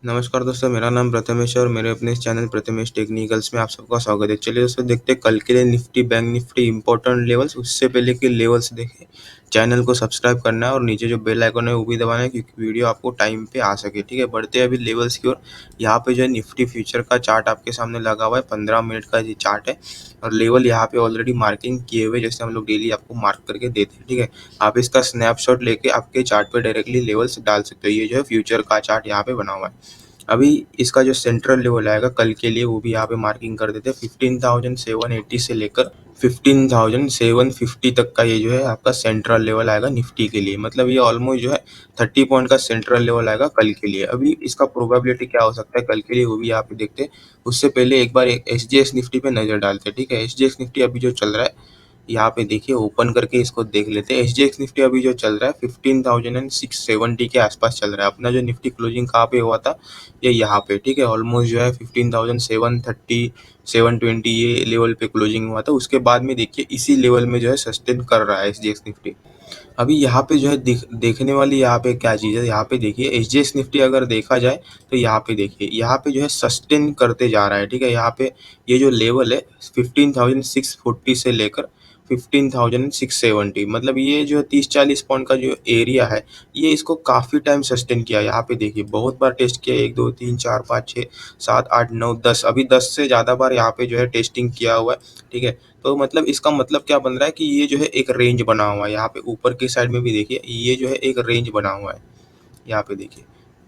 नमस्कार दोस्तों, मेरा नाम प्रथमेश है और मेरे अपने इस चैनल प्रथमेश टेक्निकल्स में आप सबका स्वागत है। चलिए दोस्तों देखते हैं कल के लिए Nifty, bank Nifty important levels. उससे पहले कि लेवल्स देखें, चैनल को सब्सक्राइब करना है और नीचे जो बेल आइकन है वो भी दबाना है क्योंकि वीडियो आपको टाइम पे आ सके। ठीक है, बढ़ते हैं अभी लेवल्स की ओर। यहाँ पे जो है निफ्टी फ्यूचर का चार्ट आपके सामने लगा हुआ है, 15 मिनट का ये चार्ट है और लेवल यहाँ पे ऑलरेडी मार्किंग किए हुए, जैसे हम लोग डेली आपको मार्क करके देते हैं। ठीक है, आप इसका स्नैपशॉट लेके आपके चार्ट पे डायरेक्टली लेवल्स डाल सकते हो। ये जो है फ्यूचर का चार्ट यहाँ पे बना हुआ है। अभी इसका जो सेंट्रल लेवल आएगा कल के लिए वो भी यहाँ पे मार्किंग कर देते हैं। 15,780 से लेकर 15,750 तक का ये जो है आपका सेंट्रल लेवल आएगा निफ्टी के लिए। मतलब ये ऑलमोस्ट जो है 30 पॉइंट का सेंट्रल लेवल आएगा कल के लिए। अभी इसका प्रोबेबिलिटी क्या हो सकता है कल के लिए वो भी यहाँ पे देखते हैं। उससे पहले एक बार SGX निफ्टी पे नजर डालते हैं। ठीक है, SGX निफ्टी अभी जो चल रहा है यहाँ पे देखिए, ओपन करके इसको देख लेते हैं। SGX निफ्टी अभी जो चल रहा है 15,670 के आसपास चल रहा है। अपना जो निफ्टी क्लोजिंग कहाँ पे हुआ था, ये यहाँ पे। ठीक है, ऑलमोस्ट जो है 15,730 720 ये लेवल पे क्लोजिंग हुआ था। उसके बाद में देखिए इसी लेवल में जो है सस्टेन कर रहा है SGX निफ्टी। अभी यहाँ पे जो है देखने वाली यहाँ पे क्या चीज़ है, यहाँ पे देखिए SGX निफ्टी अगर देखा जाए तो यहाँ पे देखिए, यहाँ पे जो है सस्टेन करते जा रहा है। ठीक है, यहाँ पे ये जो लेवल है 15,640 से लेकर 15,670, मतलब ये जो 30-40 पॉइंट का जो एरिया है, ये इसको काफ़ी टाइम सस्टेन किया। यहाँ पे देखिए बहुत बार टेस्ट किया, 1 2 3 4 5 6 7 8 9 10, अभी 10 से ज़्यादा बार यहाँ पे जो है टेस्टिंग किया हुआ है। ठीक है, तो मतलब इसका मतलब क्या बन रहा है कि ये जो है एक रेंज बना हुआ है। यहाँ पे ऊपर की साइड में भी देखिए, ये जो है एक रेंज बना हुआ है। यहाँ पे देखिए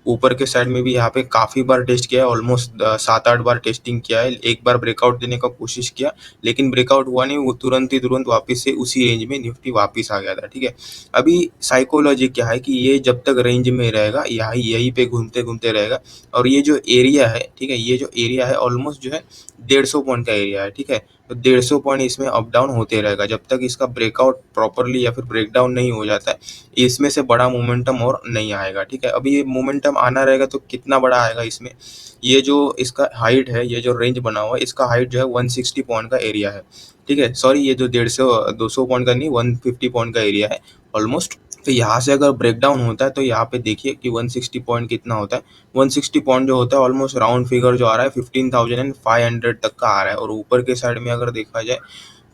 ऊपर के साइड में भी यहाँ पे काफ़ी बार टेस्ट किया है, ऑलमोस्ट 7-8 बार टेस्टिंग किया है। एक बार ब्रेकआउट देने का कोशिश किया लेकिन ब्रेकआउट हुआ नहीं, वो तुरंत वापस से उसी रेंज में निफ्टी वापस आ गया था। ठीक है, अभी साइकोलॉजी क्या है कि ये जब तक रेंज में रहेगा यहीं पे घूमते घूमते रहेगा। और ये जो एरिया है, ठीक है, ये जो एरिया है ऑलमोस्ट जो है 150 पॉइंट का एरिया है। ठीक है, तो 150 पॉइंट इसमें अप डाउन होते रहेगा जब तक इसका ब्रेकआउट प्रॉपरली या फिर ब्रेकडाउन नहीं हो जाता है। इसमें से बड़ा मोमेंटम और नहीं आएगा। ठीक है, अभी ये मोमेंटम आना रहेगा तो कितना बड़ा आएगा इसमें, ये जो इसका हाइट है, ये जो रेंज बना हुआ है, इसका हाइट जो है 160 पॉइंट का एरिया है। ठीक है, सॉरी, ये जो 150 200 पॉइंट का नहीं, 150 पॉइंट का एरिया है ऑलमोस्ट। तो यहाँ से अगर ब्रेकडाउन होता है तो यहाँ पे देखिए कि 160 पॉइंट कितना होता है। 160 पॉइंट जो होता है ऑलमोस्ट राउंड फिगर जो आ रहा है 15,500 तक का आ रहा है। और ऊपर के साइड में अगर देखा जाए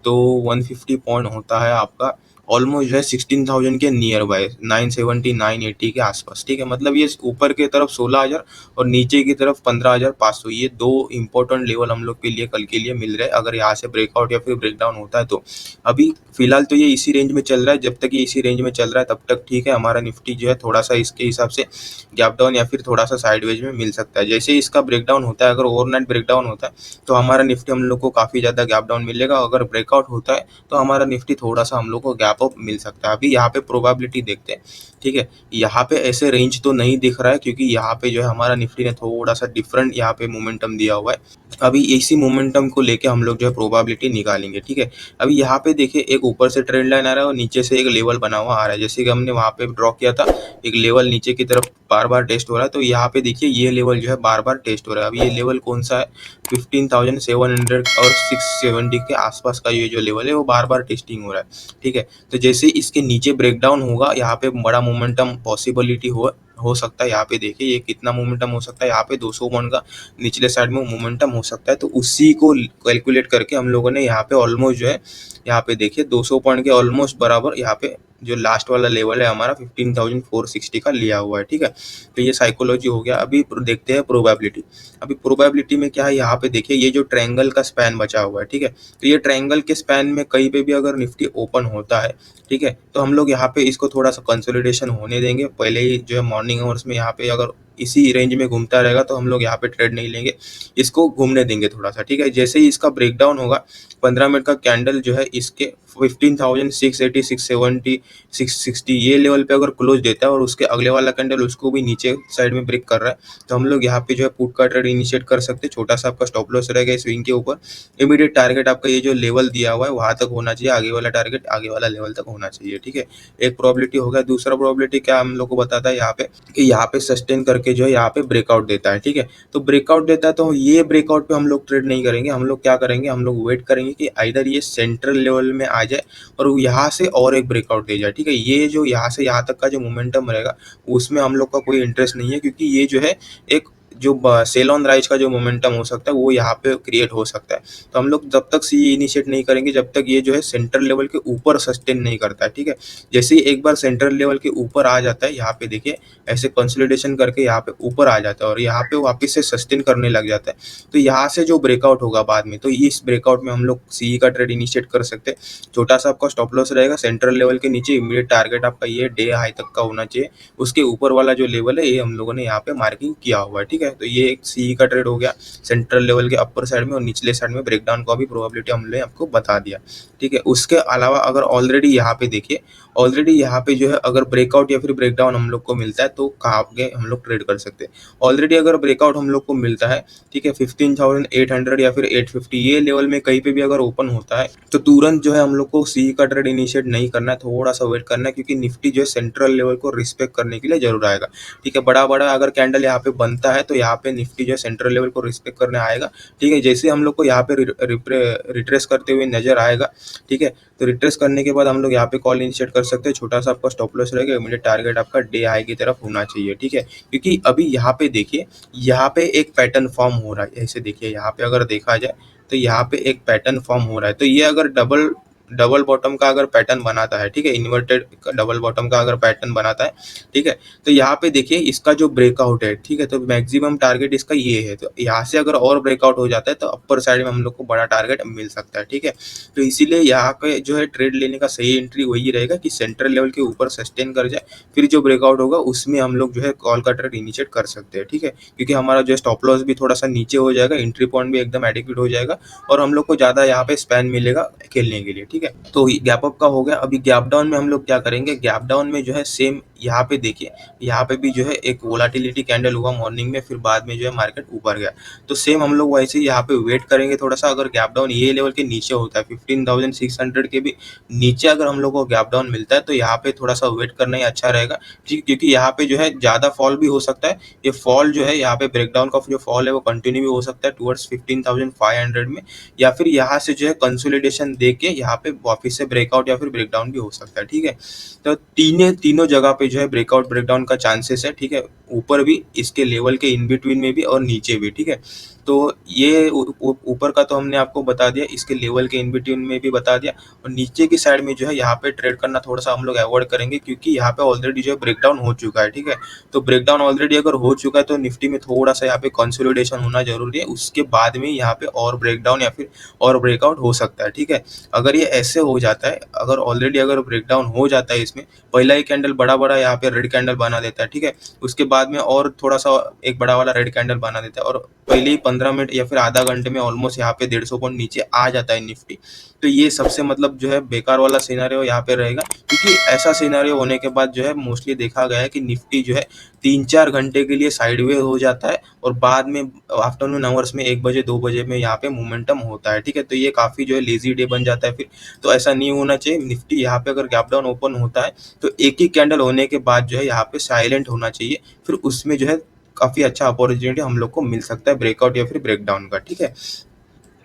तो 150 पॉइंट होता है आपका ऑलमोस्ट जो है 16,000 के नियर बाय, 970 980 के आसपास। ठीक है, मतलब ये ऊपर की तरफ 16,000 और नीचे की तरफ 15,500, ये दो इंपॉर्टेंट लेवल हम लोग के लिए कल के लिए मिल रहे हैं अगर यहाँ से ब्रेकआउट या फिर ब्रेकडाउन होता है तो। अभी फिलहाल तो ये इसी रेंज में चल रहा है, जब तक ये इसी रेंज में चल रहा है तब तक ठीक है। हमारा निफ्टी जो है थोड़ा सा इसके हिसाब से गैप डाउन या फिर थोड़ा सा साइडवेज में मिल सकता है। जैसे इसका ब्रेकडाउन होता है, अगर ओवरनाइट ब्रेकडाउन होता है तो हमारा निफ्टी हम लोग को काफ़ी ज़्यादा गैप डाउन मिलेगा। अगर ब्रेकआउट होता है तो हमारा निफ्टी थोड़ा सा हम लोग को गैप अप मिल सकता है। अभी यहाँ पे प्रोबेबिलिटी देखते हैं। ठीक है, यहाँ पे ऐसे रेंज तो नहीं दिख रहा है क्योंकि यहाँ पे जो है हमारा निफ्टी ने थोड़ा सा डिफरेंट यहाँ पे मोमेंटम दिया हुआ है। अभी इसी मोमेंटम को लेके हम लोग जो है प्रोबेबिलिटी निकालेंगे। ठीक है, अभी यहाँ पे देखिए एक ऊपर से ट्रेंड लाइन आ रहा है और नीचे से एक लेवल बना हुआ आ रहा है। जैसे कि हमने वहाँ पे ड्रॉ किया था, एक लेवल नीचे की तरफ बार बार टेस्ट हो रहा है, तो यहाँ पे देखिए ये लेवल जो है बार बार टेस्ट हो रहा है। अभी ये लेवल कौन सा है, 15,700 और 670 के आसपास का ये जो लेवल है वो बार बार टेस्टिंग हो रहा है। ठीक है, तो जैसे इसके नीचे ब्रेकडाउन होगा, यहाँ पे बड़ा मोमेंटम पॉसिबिलिटी हो सकता है। यहाँ पे देखिए ये कितना मोमेंटम हो सकता है, यहाँ पे 200 पॉइंट का निचले साइड में मोमेंटम हो सकता है। तो उसी को कैलकुलेट करके हम लोगों ने यहाँ पे ऑलमोस्ट जो है, यहाँ पे देखिए 200 पॉइंट के ऑलमोस्ट बराबर यहाँ पे जो लास्ट वाला लेवल है हमारा 15,460 का लिया हुआ है। ठीक है, तो ये साइकोलॉजी हो गया। अभी देखते हैं प्रोबेबिलिटी। अभी प्रोबेबिलिटी में क्या है, यहाँ पे देखिए ये जो ट्रायंगल का स्पैन बचा हुआ है। ठीक है, तो ये ट्रायंगल के स्पैन में कहीं पे भी अगर निफ्टी ओपन होता है, ठीक है, तो हम लोग यहाँ पे इसको थोड़ा सा कंसोलिडेशन होने देंगे। पहले ही जो है मॉर्निंग आवर्स में यहाँ पे अगर इसी रेंज में घूमता रहेगा तो हम लोग यहाँ पे ट्रेड नहीं लेंगे, इसको घूमने देंगे थोड़ा सा। ठीक है, जैसे ही इसका ब्रेकडाउन होगा, 15 मिनट का कैंडल जो है इसके 15,680 670 660 ये लेवल पे अगर क्लोज देता है और उसके अगले वाला कैंडल उसको भी नीचे साइड में ब्रेक कर रहा है, तो हम लोग यहाँ पे जो है पुट का ट्रेड इनिशिएट कर सकते हैं। छोटा सा आपका स्टॉप लॉस रहेगा स्विंग के ऊपर। इमीडिएट टारगेट आपका ये जो लेवल दिया हुआ है वहां तक होना चाहिए, आगे वाला टारगेट आगे वाला लेवल तक होना चाहिए। ठीक है, एक प्रोबेबिलिटी हो गया। दूसरा प्रोबेबिलिटी क्या हम लोग को बताता है यहाँ पे कि यहाँ पे सस्टेन करके जो है यहाँ पे ब्रेकआउट देता है। ठीक है, तो ब्रेकआउट देता है तो ये ब्रेकआउट पे हम लोग ट्रेड नहीं करेंगे। हम लोग क्या करेंगे, हम लोग वेट करेंगे कि आइदर ये सेंट्रल लेवल में आ जाए और यहाँ से और एक ब्रेकआउट दे जाए। ठीक है, ये जो यहाँ से यहाँ तक का जो मोमेंटम रहेगा उसमें हम लोग का कोई इंटरेस्ट नहीं है, क्योंकि ये जो है एक जो सेल ऑन राइज का जो मोमेंटम हो सकता है वो यहाँ पे क्रिएट हो सकता है। तो हम लोग जब तक सी इनिशिएट नहीं करेंगे जब तक ये जो है सेंट्रल लेवल के ऊपर सस्टेन नहीं करता है, ठीक है। जैसे ही एक बार सेंट्रल लेवल के ऊपर आ जाता है, यहाँ पे देखिए ऐसे कंसोलिडेशन करके यहाँ पे ऊपर आ जाता है और यहाँ पे वापस से सस्टेन करने लग जाता है। तो यहाँ से जो ब्रेकआउट होगा बाद में, तो इस ब्रेकआउट में हम लोग सी का ट्रेड इनिशिएट कर सकते हैं। छोटा सा आपका स्टॉप लॉस रहेगा सेंट्रल लेवल के नीचे, इमीडिएट टारगेट आपका ये डे हाई तक का होना चाहिए। उसके ऊपर वाला जो लेवल है ये हम लोगों ने यहाँ पे मार्किंग किया हुआ है, ठीक है। तो ये एक सी का ट्रेड हो गया सेंट्रल लेवल के अपर साइड में, और निचले साइड में ब्रेकडाउन का भी प्रोबेबिलिटी हमने आपको बता दिया, ठीक है। उसके अलावा अगर ऑलरेडी यहाँ पे देखिए, ऑलरेडी यहाँ पे जो है अगर ब्रेकआउट या फिर ब्रेकडाउन हम लोग को मिलता है तो कहाँ पे हम लोग ट्रेड कर सकते हैं। ऑलरेडी अगर ब्रेकआउट हम लोग को मिलता है, ठीक है, 15,800 या फिर 850 ये लेवल में कहीं पे भी अगर ओपन होता है तो तुरंत जो है हम लोग को सी का ट्रेड इनिशिएट नहीं करना है, थोड़ा सा वेट करना है, क्योंकि निफ्टी जो है सेंट्रल लेवल को रिस्पेक्ट करने के लिए जरूर आएगा, ठीक है। बड़ा बड़ा अगर कैंडल यहाँ पे बनता है तो यहाँ पे निफ्टी जो है सेंट्रल लेवल को रिस्पेक्ट करने आएगा, ठीक है। जैसे हम लोग को यहाँ पे रिट्रेस करते हुए नजर आएगा, ठीक है, तो रिट्रेस करने के बाद हम लोग यहाँ पे कॉल इनिशिएट कर सकते हैं। छोटा सा आपका स्टॉप लॉस रहेगा, इमीडिएट टारगेट आपका डे हाई की तरफ होना चाहिए, ठीक है। क्योंकि अभी यहाँ पे देखिए, यहाँ पे एक पैटर्न फॉर्म हो रहा है, ऐसे देखिए यहाँ पे अगर देखा जाए तो यहाँ पे एक पैटर्न फॉर्म हो रहा है। तो ये अगर डबल डबल बॉटम का अगर पैटर्न बनाता है, ठीक है, इन्वर्टेड डबल बॉटम का अगर पैटर्न बनाता है, ठीक है, तो यहाँ पे देखिए इसका जो ब्रेकआउट है, ठीक है, तो मैक्सिमम टारगेट इसका ये है। तो यहाँ से अगर और ब्रेकआउट हो जाता है तो अपर साइड में हम लोग को बड़ा टारगेट मिल सकता है, ठीक है। तो इसीलिए यहाँ पे जो है ट्रेड लेने का सही एंट्री वही रहेगा कि सेंट्रल लेवल के ऊपर सस्टेन कर जाए, फिर जो ब्रेकआउट होगा उसमें हम लोग जो है कॉल का ट्रेड इनिशिएट कर सकते हैं, ठीक है। क्योंकि हमारा जो स्टॉप लॉस भी थोड़ा सा नीचे हो जाएगा, एंट्री पॉइंट भी एकदम एडिक्वेट हो जाएगा, और हम लोग को ज़्यादा यहाँ पे स्पैन मिलेगा खेलने के लिए, ठीक है। तो गैप अप का हो गया। अभी गैप डाउन में हम लोग क्या करेंगे, गैप डाउन में जो है सेम यहाँ पे देखिए, यहाँ पे भी जो है एक वोलाटिलिटी कैंडल हुआ मॉर्निंग में, फिर बाद में जो है मार्केट ऊपर गया। तो सेम हम लोग वैसे ही यहाँ पे वेट करेंगे थोड़ा सा। अगर गैप डाउन ये लेवल के नीचे होता है 15,600 के भी नीचे अगर हम लोग को गैप डाउन मिलता है तो यहाँ पे थोड़ा सा वेट करना ही अच्छा रहेगा, ठीक, क्योंकि यहाँ पे जो है ज़्यादा फॉल भी हो सकता है। ये फॉल जो है यहाँ पे ब्रेकडाउन का जो फॉल है वो कंटिन्यू भी हो सकता है टुवर्ड्स 15,500 में, या फिर यहाँ से जो है कंसोलिडेशन दे के यहाँ पे वापस से ब्रेकआउट या फिर ब्रेकडाउन भी हो सकता है, ठीक है। तो तीनों जगह पे जो है ब्रेकआउट ब्रेकडाउन का चांसेस है, ठीक है। ऊपर भी इसके लेवल के इन बिटवीन में भी और नीचे भी, ठीक है। तो ये ऊपर का तो हमने आपको बता दिया, इसके लेवल के इन बिटवीन में भी बता दिया, और नीचे की साइड में जो है यहाँ पे ट्रेड करना थोड़ा सा हम लोग अवॉइड करेंगे, क्योंकि यहाँ पे ऑलरेडी जो है ब्रेकडाउन हो चुका है, ठीक है। तो ब्रेकडाउन ऑलरेडी अगर हो चुका है तो निफ्टी में थोड़ा सा यहाँ पे कंसोलिडेशन होना जरूरी है, उसके बाद में यहाँ पे और ब्रेकडाउन या फिर और ब्रेकआउट हो सकता है, ठीक है। अगर ये ऐसे हो जाता है, अगर ऑलरेडी अगर ब्रेकडाउन हो जाता है इसमें, पहला ही कैंडल बड़ा बड़ा यहाँ पे रेड कैंडल बना देता है, ठीक है, उसके बाद में और थोड़ा सा एक बड़ा वाला रेड कैंडल बना देता है, और पहले ही 15 मिनट या फिर आधा घंटे में ऑलमोस्ट यहाँ पे 150 पॉइंट नीचे आ जाता है निफ्टी। तो ये सबसे मतलब जो है बेकार वाला सिनेरियो यहाँ पे रहेगा, क्योंकि ऐसा सिनेरियो होने के बाद जो है मोस्टली देखा गया है कि निफ्टी जो है 3-4 घंटे के लिए साइडवे हो जाता है, और बाद में आफ्टरनून आवर्स में 1 बजे 2 बजे में यहाँ पे मोमेंटम होता है, ठीक है। तो ये काफ़ी जो है लेजी डे बन जाता है फिर, तो ऐसा नहीं होना चाहिए। निफ्टी यहाँ पे अगर गैप डाउन ओपन होता है तो एक ही कैंडल होने के बाद जो है यहाँ पे साइलेंट होना चाहिए, फिर उसमें जो है काफ़ी अच्छा अपॉर्चुनिटी हम लोग को मिल सकता है ब्रेकआउट या फिर ब्रेकडाउन का, ठीक है।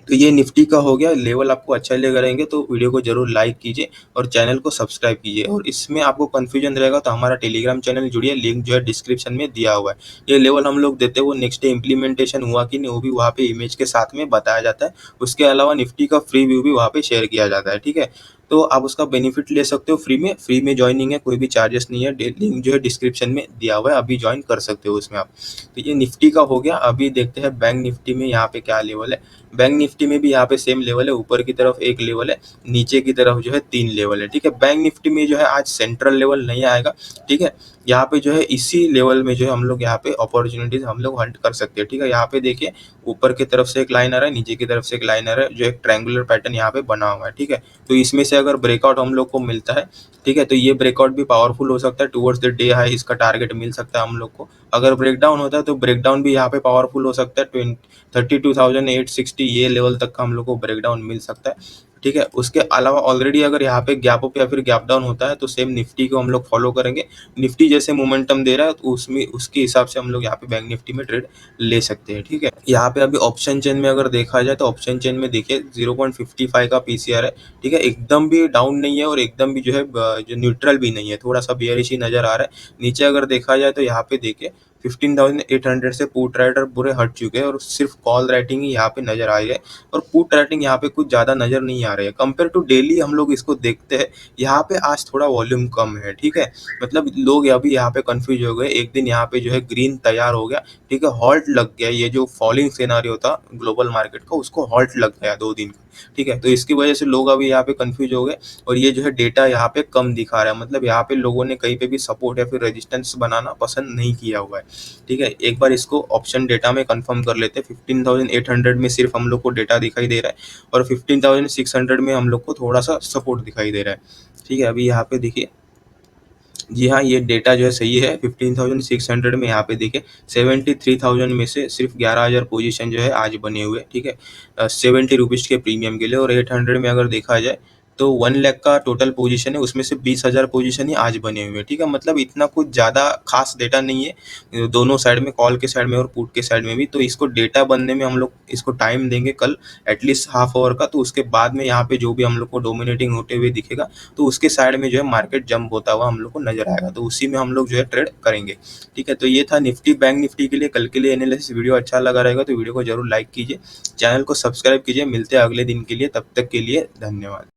तो ये निफ्टी का हो गया। लेवल आपको अच्छा लग रहेंगे तो वीडियो को जरूर लाइक कीजिए और चैनल को सब्सक्राइब कीजिए, और इसमें आपको कन्फ्यूजन रहेगा तो हमारा टेलीग्राम चैनल जुड़िए, लिंक जो है डिस्क्रिप्शन में दिया हुआ है। ये लेवल हम लोग देते हैं वो नेक्स्ट डे इम्प्लीमेंटेशन हुआ कि नहीं वो भी वहाँ पे इमेज के साथ में बताया जाता है। उसके अलावा निफ्टी का फ्री व्यू भी वहाँ पे शेयर किया जाता है, ठीक है। तो आप उसका बेनिफिट ले सकते हो फ्री में ज्वाइनिंग है, कोई भी चार्जेस नहीं है, लिंक जो है डिस्क्रिप्शन में दिया हुआ है, अभी ज्वाइन कर सकते हो उसमें आप। तो ये निफ्टी का हो गया। अभी देखते हैं बैंक निफ्टी में यहाँ पे क्या लेवल है। बैंक निफ्टी में भी यहाँ पे सेम लेवल है, ऊपर की तरफ एक लेवल है, नीचे की तरफ जो है 3 लेवल है, ठीक है। बैंक निफ्टी में जो है आज सेंट्रल लेवल नहीं आएगा, ठीक है। यहाँ पे जो है इसी लेवल में जो है हम लोग यहाँ पे अपॉर्चुनिटीज हम लोग हंट कर सकते हैं, ठीक है। यहाँ पे देखिए ऊपर की तरफ से एक लाइन आ रहा है, नीचे की तरफ से एक लाइन आ रहा है, जो एक ट्रायंगुलर पैटर्न यहाँ पे बना हुआ है, ठीक है। तो इसमें से अगर ब्रेकआउट हम लोग को मिलता है, ठीक है, तो ये ब्रेकआउट भी पावरफुल हो सकता है, टुवर्ड्स द डे हाई इसका टारगेट मिल सकता है हम लोग को। अगर ब्रेकडाउन होता है तो ब्रेकडाउन भी यहाँ पे पावरफुल हो सकता है, 32,860 ये लेवल तक का हम लोग को ब्रेकडाउन मिल सकता है, ठीक है। उसके अलावा ऑलरेडी अगर यहाँ पे गैप अप या फिर गैप डाउन होता है तो सेम निफ्टी को हम लोग फॉलो करेंगे। निफ्टी जैसे मोमेंटम दे रहा है तो उसमें उसके हिसाब से हम लोग यहाँ पे बैंक निफ्टी में ट्रेड ले सकते हैं, ठीक है। यहाँ पे अभी ऑप्शन चेन में अगर देखा जाए तो ऑप्शन चेन में देखिए 0.55 का पीसीआर है, ठीक है। एकदम भी डाउन नहीं है और एकदम भी जो है जो न्यूट्रल भी नहीं है, थोड़ा सा बेयरिश ही नजर आ रहा है। नीचे अगर देखा जाए तो यहाँ पे देखिए 15,800 से पुट राइटर पूरे हट चुके हैं और सिर्फ कॉल राइटिंग ही यहाँ पे नजर आ रही है और पुट राइटिंग यहाँ पे कुछ ज्यादा नजर नहीं आ रही है। कंपेयर टू डेली हम लोग इसको देखते हैं, यहाँ पे आज थोड़ा वॉल्यूम कम है, ठीक है। मतलब लोग अभी यहाँ पे कंफ्यूज हो गए, एक दिन यहाँ पे जो है ग्रीन तैयार हो गया, ठीक है, हॉल्ट लग गया, ये जो फॉलिंग सिनेरियो था ग्लोबल मार्केट का उसको हॉल्ट लग गया 2 दिन का, ठीक है। तो इसकी वजह से लोग अभी यहाँ पे कंफ्यूज हो गए और ये जो है डेटा यहाँ पे कम दिखा रहा है, मतलब यहाँ पे लोगों ने कहीं पे भी सपोर्ट या फिर रेजिस्टेंस बनाना पसंद नहीं किया हुआ है, ठीक है। एक बार इसको ऑप्शन डेटा में कंफर्म कर लेते हैं। 15,800 में सिर्फ हम लोग को डेटा दिखाई दे रहा है और 15,600 में हम लोग को थोड़ा सा सपोर्ट दिखाई दे रहा है, ठीक है। अभी यहाँ पे देखिए, जी हाँ, ये डेटा जो है सही है। 15,600 में यहाँ पे देखिए 73,000 में से सिर्फ 11,000 पोजीशन जो है आज बने हुए, ठीक है, 70 रुपीज़ के प्रीमियम के लिए। और 800 में अगर देखा जाए तो 1 लाख का टोटल पोजीशन है, उसमें से 20,000 पोजीशन ही आज बने हुए हैं, ठीक है। मतलब इतना कुछ ज़्यादा खास डेटा नहीं है दोनों साइड में, कॉल के साइड में और पुट के साइड में भी। तो इसको डेटा बनने में हम लोग इसको टाइम देंगे कल एटलीस्ट हाफ आवर का, तो उसके बाद में यहाँ पे जो भी हम लोग को डोमिनेटिंग होते हुए दिखेगा तो उसके साइड में जो है मार्केट जंप होता हुआ हम लोग को नजर आएगा, तो उसी में हम लोग जो है ट्रेड करेंगे, ठीक है। तो ये था निफ्टी बैंक निफ्टी के लिए कल के लिए एनालिसिस। वीडियो अच्छा लगा रहेगा तो वीडियो को जरूर लाइक कीजिए, चैनल को सब्सक्राइब कीजिए। मिलते हैं अगले दिन के लिए, तब तक के लिए धन्यवाद।